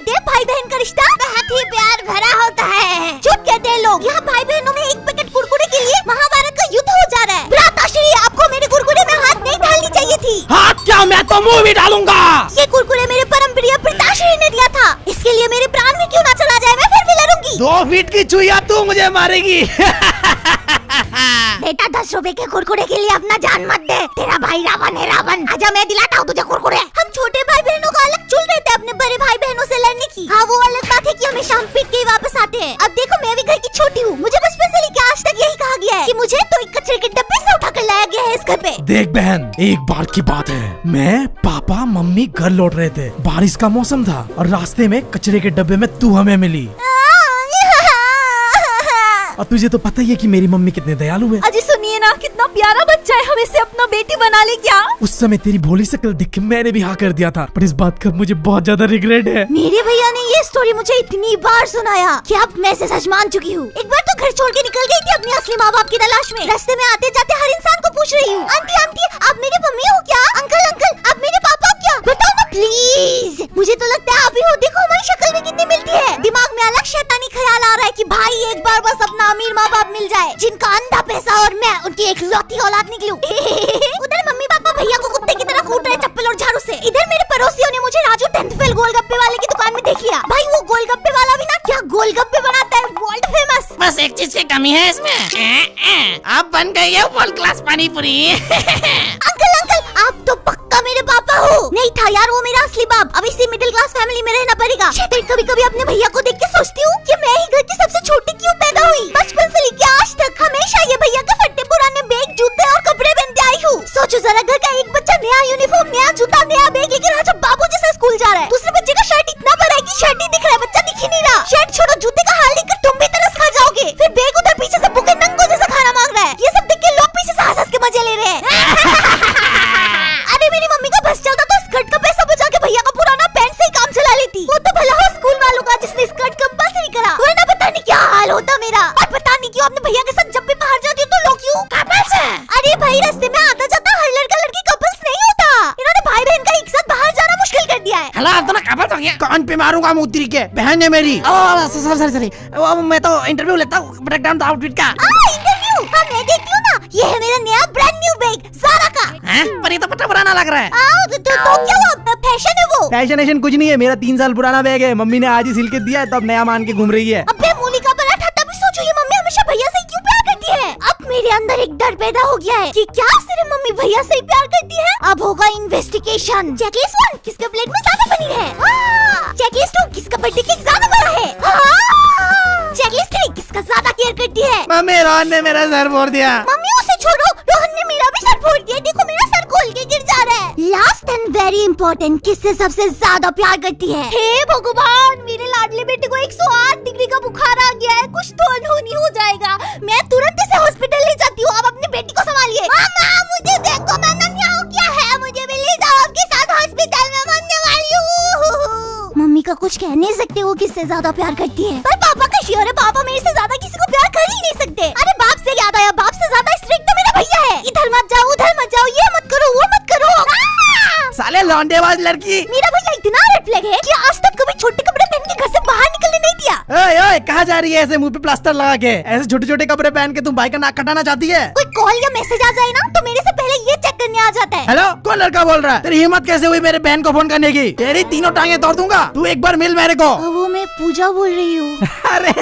कहते हैं भाई बहन का रिश्ता बहुत ही प्यार भरा होता है। झूठ कहते हैं लोग। यहाँ भाई बहनों में एक पैकेट कुरकुरे के लिए महाभारत का युद्ध हो जा रहा है। भ्राताश्री, आपको मेरे कुरकुरे में हाथ नहीं डालनी चाहिए थी। हाथ क्या, मैं तो मुंह भी डालूंगा। ये कुरकुरे मेरे परम प्रिय पिताश्री ने दिया था, इसके लिए मेरे प्राण में क्यों ना चला जाए, मैं फिर भी लड़ूंगी। 2 फीट की चुईया तू मुझे मारेगी। बेटा 10 रुपए के कुरकुरे के लिए अपना जान मत दे। तेरा भाई रावण है, रावण। आजा मैं दिलाता हूँ तुझे कुरकुरे। हम छोटे भाई बहनों का अलग चुल रहे थे अपने बड़े भाई बहनों से लड़ने की। हाँ वो अलग बात है कि हमेशा हम पीट के ही वापस आते हैं। अब देखो मैं भी घर की छोटी हूँ, मुझे बचपन से लेकर आज तक यही कहा गया है कि मुझे तो एक कचरे के डब्बे से उठा कर लाया गया है इस घर पे। देख बहन, एक बार की बात है, मैं पापा मम्मी घर लौट रहे थे। बारिश का मौसम था और रास्ते में कचरे के डब्बे में तू हमें मिली। और तुझे तो पता ही है कि मेरी मम्मी कितने दयालु है। अजी सुनिए ना, कितना प्यारा बच्चा है, हम इसे अपना बेटी बना ले क्या? उस समय तेरी भोली शक्ल देख के मैंने भी हाँ कर दिया था, पर इस बात का मुझे बहुत ज्यादा रिग्रेट है। मेरे भैया ने ये स्टोरी मुझे इतनी बार सुनाया कि अब मैं इसे सच मान चुकी हूँ। एक बार तो घर छोड़ के निकल गई थी अपने असली माँ बाप की तलाश में। रास्ते में आते जाते हर इंसान को पूछ रही हूँ, आंटी आंटी आप मेरी मम्मी हो क्या? अंकल अंकल आप मेरे पापा हो क्या? बताओ ना प्लीज। मुझे तो लगता है आप ही हो, देखो हमारी शक्ल भी कितनी मिलती है। दिमाग में अलग शैतानी ख्याल आ रहा है कि भाई एक बार बस अपना अमीर माँ बाप मिल जाए जिनका अंधा पैसा और मैं उनकी एक लौती औलाद निकलूं। उधर मम्मी पापा भैया को कुत्ते की तरह कूट रहे चप्पल और झाड़ू से। इधर मेरे पड़ोसियों ने मुझे राजू 10th फेल गोलगप्पे वाले की दुकान में देख लिया। भाई वो गोलगप्पे वाला भी ना क्या गोलगप्पे बनाता है, वर्ल्ड फेमस। बस एक चीज की कमी है इसमें, आप बन गई है वर्ल्ड क्लास पानी पूरी। अंकल अंकल आप तो पक्का मेरे पापा हो। नहीं था यार वो मेरा असली बाप। अब इसी मिडिल क्लास फैमिली में रहना पड़ेगा। कभी कभी अपने भैया को देख के सोचती हूँ कि मैं ही घर की सबसे छोटी क्यों पैदा हुई। बचपन से लेके आज तक हमेशा ये भैया के फट्टे पुराने बैग जूते और कपड़े पहनते आई हूँ। सोचो जरा, घर का एक बच्चा नया यूनिफॉर्म नया जूता नया बैग लेकर आज बाबू जैसा स्कूल जा रहा है। दूसरे बच्चे का शर्ट इतना बड़ा है कि शर्ट ही दिख रहा है, बच्चा दिख ही नहीं रहा। शर्ट छोड़ो, जूते का हाल लेकर तुम भी तरस खा जाओगे। फिर बैग उधर पीछे से भूखे नंगों जैसा खाना मांग रहा है। ये सब देख के लोग पीछे से हंस के मजे ले रहे हैं। अरे मेरी मम्मी का बस चलता तो स्कर्ट का पैसा बचा के भैया का पुराना पैंट से ही काम चला लेती। वो तो भला हो स्कूल वालों का जिसने स्कर्ट कंपल्सरी करा, वरना पता नहीं क्या हाल होता मेरा। और पता नहीं क्यों अपने भैया के साथ जब भी बाहर जाती हूँ तो लोग क्यों कपल्स है। अरे भाई रास्ते में आता जाता हर लड़का लड़की कपल्स नहीं होता। इन्होंने भाई बहन का एक साथ बाहर जाना मुश्किल कर दिया है। हेलो आप दोनों कपल्स हो गया? कान पे मारूंगा मुंह के, बहन है मेरी। सॉरी, मैं तो इंटरव्यू लेता हूँ ब्रेकडाउन द आउटफिट का। इंटरव्यू? हाँ मैं देखती हूँ ना, ये है मेरा नया ब्रांड न्यू बैग ज़ारा का। पर ये तो पट्टा पुराना लग रहा है। तो क्या हुआ, फैशन है वो? फैशन कुछ नहीं है, मेरा 3 साल पुराना बैग है। मम्मी ने आज ही सिल के दिया है तो अब नया मान के घूम रही है। अबे मूली का पराठा, तभी सोचो ये मम्मी हमेशा भैया से क्यों प्यार करती है। अब मेरे अंदर एक डर पैदा हो गया है कि क्या सिर्फ मम्मी भैया से ही प्यार करती है। अब होगा इन्वेस्टिगेशन। चेकलिस्ट 1 किसके प्लेट में ज्यादा पनीर है। चेकलिस्ट 2 किसका बर्थडे केक ज्यादा बड़ा है। चेकलिस्ट 3 किसका ज्यादा केयर करती है। मम्मी रोहन ने मेरा सर फोड़ दिया। मम्मी उसे छोड़ो, रोहन ने मेरा भी सर फोड़ दिया। देखो मेरा सर खोल के गिर जा रहा है। लास्ट एंड वेरी इंपॉर्टेंट, किससे सबसे ज्यादा प्यार करती है। हे भगवान, मेरे लाडले बेटे को 108 डिग्री का बुखार आ गया है। कुछ तो अनहोनी हो जाएगा। मैं तुरंत इसे हॉस्पिटल ले जाती हूँ। आप अपनी बेटी को संभालिए। मामा मुझे देखो, मैंने क्या है, मुझे भी ले जाओ आपके साथ हॉस्पिटल में, मरने वाली हूँ। मम्मी का कुछ कह नहीं सकते, वो किससे ज्यादा प्यार करती है। पर पापा का श्योर है, पापा मेरे से ज्यादा किसी को प्यार कर ही नहीं सकते। अरे बाप से याद आया, बाप से ज्यादा स्ट्रिक्ट तो मेरा भैया है। इधर मत जाओ उधर मत जाओ, ये मत करो वो मत करो। साले लौंडेबाज लड़की। मेरा भैया इतना रेड फ्लैग है कि आज तक कभी छोटे कपड़े पहन के घर से बाहर निकलने नहीं दिया। ओए ओए, कहाँ जा रही है ऐसे मुंह पे प्लास्टर लगा के? ऐसे छोटे छोटे कपड़े पहन के तुम भाई का नाक कटाना चाहती है? कोई कॉल या मैसेज आ जाए ना तो मेरे से पहले ये चेक करने आ जाता है। हेलो, कौन लड़का बोल रहा है? तेरी हिम्मत कैसे हुई मेरे बहन को फोन करने की? तेरी तीनों टांगे तोड़ दूंगा। तू एक बार मिल मेरे को। वो मैं पूजा बोल रही हूँ। अरे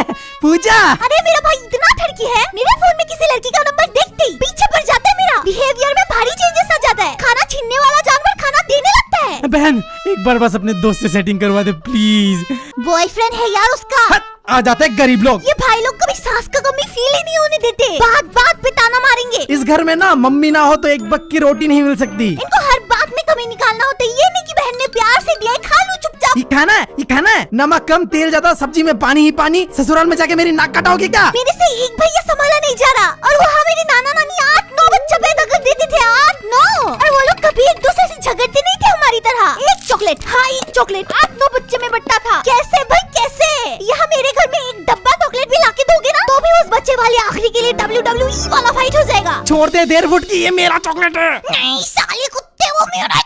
पूजा। अरे मेरा भाई इतना ठरकी है, मेरे फोन में किसी लड़की का नंबर देखते ही पीछे पड़ जाता है। मेरा बिहेवियर में भारी चेंजेस आ जाता है। खाना छीनने वाला जानवर खाना देने लगता है। बहन एक बार बस अपने दोस्त से सेटिंग करवा दे प्लीज। बॉयफ्रेंड है यार उसका। आ जाते हैं गरीब लोग। ये भाई लोग कभी सांस का कमी फील ही नहीं होने देते। बात बात पे ताना मारेंगे। इस घर में ना मम्मी ना हो तो एक वक्त की रोटी नहीं मिल सकती। इनको हर बात में कमी निकालना होता है। ये नहीं कि बहन ने प्यार से दिया है, खा लो चुपचाप। ये खाना है। नमक कम तेल ज्यादा, सब्जी में पानी ही पानी। ससुराल में जाके मेरी नाक कटाओगे क्या? मेरे से एक भैया संभाला नहीं जा रहा और वहाँ मेरे नाना नानी 8-9 बच्चे पैदा कर देते थे। 8-9 और वो लोग कभी एक दूसरे से झगड़ते नहीं थे हमारी तरह। एक चॉकलेट, हाँ एक चॉकलेट 8-9 बच्चे में बंटता था। कैसे भाई कैसे? यहाँ मेरे घर में एक डब्बा चॉकलेट भी लाके दोगे ना तो भी उस बच्चे वाले आखिरी के लिए WWE वाला फाइट हो जाएगा। छोड़ दे 1.5 फुट की, ये मेरा चॉकलेट है। नहीं साले कुत्ते, वो मेरा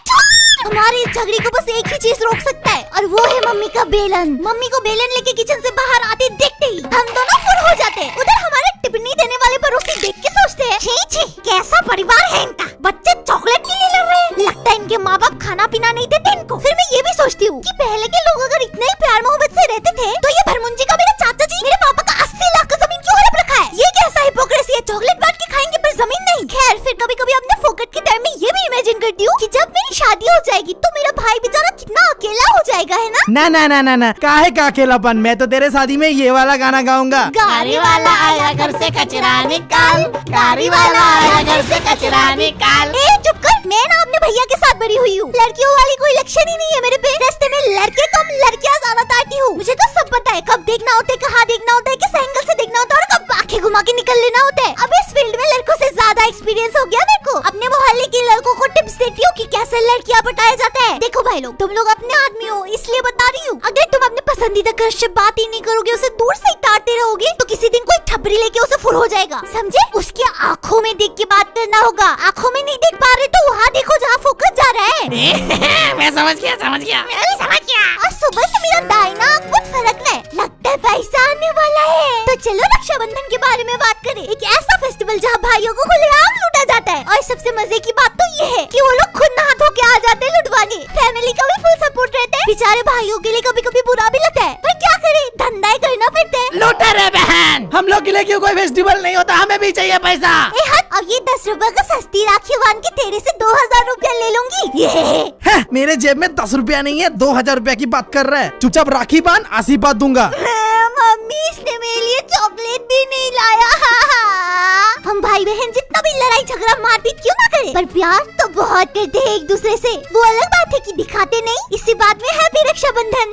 हमारे इस झगड़े को बस एक ही चीज रोक सकता है और वो है मम्मी का बेलन। मम्मी को बेलन लेके किचन से बाहर आते देखते ही हम दोनों फुर हो जाते हैं। उधर हमारे टिप्पणी देने वाले पड़ोसी देख के सोचते हैं, छी छी कैसा परिवार है इनका, बच्चे चॉकलेट के लिए लड़ रहे हैं, लगता है इनके माँ बाप खाना पीना नहीं देते इनको। फिर मैं ये भी सोचती हूँ कि पहले के लोग अगर इतने ही प्यार मोहब्बत से रहते थे तो ये भरमुंजी का मेरे चाचा जी मेरे पापा का 80 लाख का जमीन क्यों हड़प रखा है? ये कैसा हिपोक्रेसी है, चॉकलेट बांट के खाएंगे पर जमीन नहीं। खैर फिर कभी कभी अपने फोकट के टाइम में ये भी इमेजिन करती हूँ कि जब मेरी शादी हो जाएगी तो मेरा भाई बेचारा कितना अकेला हो जाएगा, है ना? ना ना ना ना ना, काहे का अकेलापन, मैं तो तेरे शादी में ये वाला गाना गाऊंगा। गाड़ी वाला आया घर से कचरा निकाल, गाड़ी वाला आया घर से कचरा निकाल। ए चुप कर, मैं ना अपने भैया के साथ बड़ी हुई हूँ। लड़कियों वाली कोई लक्षण ही नहीं है मेरे पे। रास्ते में लड़के कम लड़कियाँ ज्यादा तारती हूँ। मुझे तो सब पता है, कब देखना होता है, कहाँ देखना होता है, किस एंगल से देखना होता है और कब आंखें घुमा के निकल लेना होता है। अब इस फील्ड में लड़कों से ज्यादा एक्सपीरियंस हो गया मेरे को। अपने मोहल्ले के लड़कों को टिप्स देती हूँ कि कैसे लड़कियाँ पटाया जाता है। देखो भाई लोग, तुम लोग अपने आदमी हो इसलिए बता रही हूँ। अगर तुम अपने पसंदीदा क्रश से बात ही नहीं करोगे, उसे दूर से ही ताड़ते रहोगे तो किसी दिन कोई ठपरी लेके उसे फुर हो जाएगा, समझे? उसकी आँखों में देख के बात करना होगा। आँखों में नहीं देख पा रहे तो वहाँ देखो जहाँ फोकस जा रहा है। मैं समझ गया मैं भी समझ गया। और सुबह से मेरा दाहिना आँख बहुत फर्क है, लगता है पैसा आने वाला है। तो चलो रक्षाबंधन के बारे में बात करें। एक ऐसा फेस्टिवल जहाँ भाइयों को खुलेआम लूटा जाता है। और सबसे मजे की बात तो ये है कि वो लोग खुद नहा धो के आ जाते हैं लुटवाने। फैमिली का भी फुल सपोर्ट रहता है। बेचारे भाइयों के लिए कभी कभी बुरा भी लगता है, पर क्या करे, धंधा ही करना पड़ता है। लूटर है बहन, हम लोग के लिए क्यों कोई फेस्टिवल नहीं होता, हमें भी चाहिए पैसा। ए हट, अब ये 10 रुपए का सस्ती राखी बांध के तेरे से 2000 रुपया ले लूंगी। ये है, मेरे जेब में 10 रुपया नहीं है, 2000 रुपया की बात कर रहा है। चुपचाप राखी बांध, आशीर्वाद दूंगा। मम्मी इसने मेरे लिए चॉकलेट भी नहीं लाया। हम भाई बहन जितना भी लड़ाई झगड़ा मारपीट क्यों ना करें, पर प्यार तो बहुत करते हैं एक दूसरे से। वो अलग बात है कि दिखाते नहीं। इसी बात में हैप्पी रक्षाबंधन।